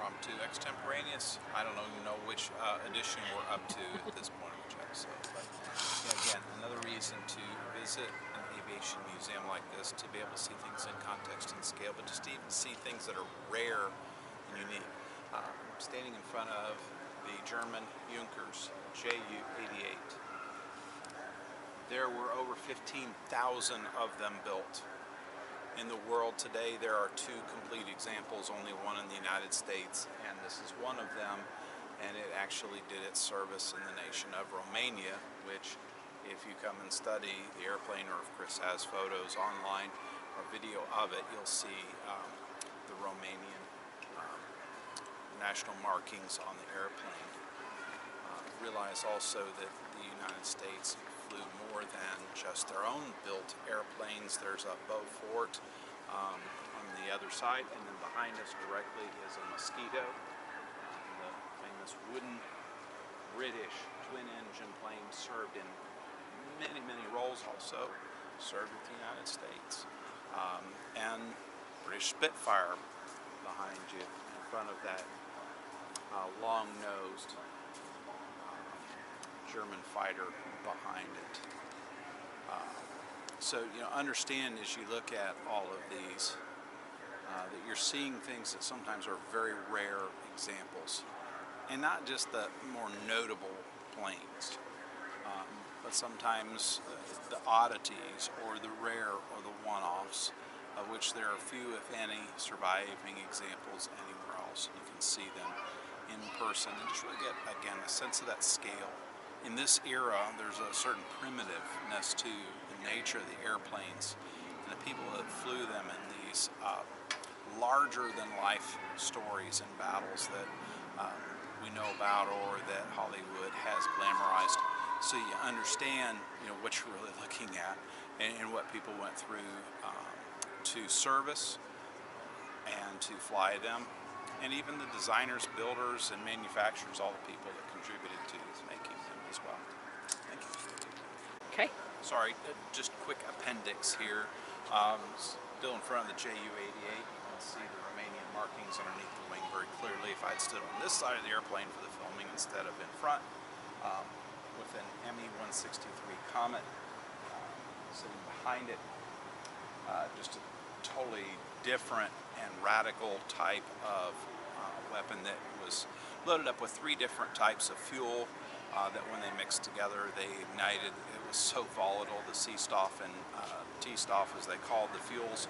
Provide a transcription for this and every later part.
impromptu extemporaneous. I don't even know which edition we're up to at this point of the episode. But again, another reason to visit an aviation museum like this, to be able to see things in context and scale, but just to even see things that are rare and unique. I'm standing in front of the German Junkers Ju-88. There were over 15,000 of them built. In the world today, there are 2 complete examples, only one in the United States, and this is one of them, and it actually did its service in the nation of Romania, which, if you come and study the airplane, or if Chris has photos online or video of it, you'll see the Romanian national markings on the airplane. Realize also that the United States flew more than just their own built airplanes. There's a Beaufort on the other side, and then behind us directly is a Mosquito, the famous wooden British twin-engine plane, served in many, many roles, also served with the United States. And British Spitfire behind you, in front of that long-nosed German fighter behind it. So, understand as you look at all of these that you're seeing things that sometimes are very rare examples, and not just the more notable planes, but sometimes the oddities or the rare or the one-offs, of which there are few, if any, surviving examples anywhere else. You can see them in person and just really get, again, a sense of that scale. In this era, there's a certain primitiveness to the nature of the airplanes and the people that flew them in these larger-than-life stories and battles that we know about, or that Hollywood has glamorized. So you understand, what you're really looking at and what people went through to service and to fly them, and even the designers, builders, and manufacturers, all the people that contributed to making them as well. Thank you. Okay. Sorry, just quick appendix here. Still in front of the Ju-88, you can see the Romanian markings underneath the wing very clearly. If I'd stood on this side of the airplane for the filming instead of in front, with an Me-163 Comet sitting behind it, just a totally different and radical type of weapon that was loaded up with 3 different types of fuel that when they mixed together, they ignited. It was so volatile, the C-Stoff and T-Stoff, as they called the fuels,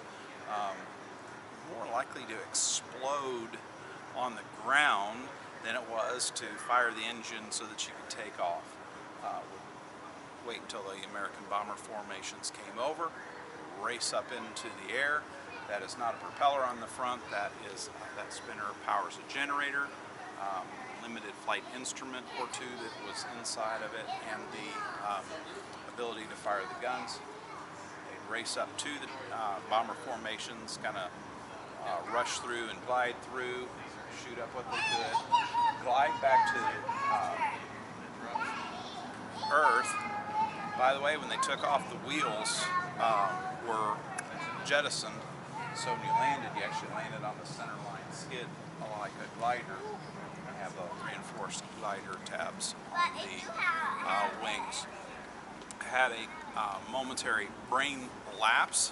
more likely to explode on the ground than it was to fire the engine so that you could take off. Wait until the American bomber formations came over, race up into the air. That is not a propeller on the front, that spinner powers a generator, limited flight instrument or 2 that was inside of it, and the ability to fire the guns. They'd race up to the bomber formations, kind of rush through and glide through, shoot up what they could, glide back to Earth. By the way, when they took off, the wheels were jettisoned. So when you landed, you actually landed on the center line skid, like a glider. I have the reinforced glider tabs on the wings. Had a momentary brain lapse,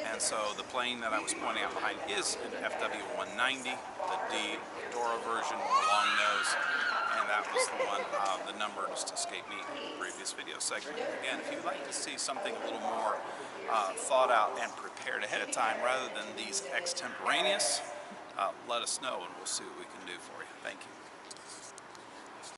and so the plane that I was pointing out behind is an FW-190, the D Dora version with a long nose, and that was the one, the number just escaped me in the previous video segment. Again, if you'd like to see something a little more thought out and prepared ahead of time rather than these extemporaneous, let us know and we'll see what we can do for you. Thank you.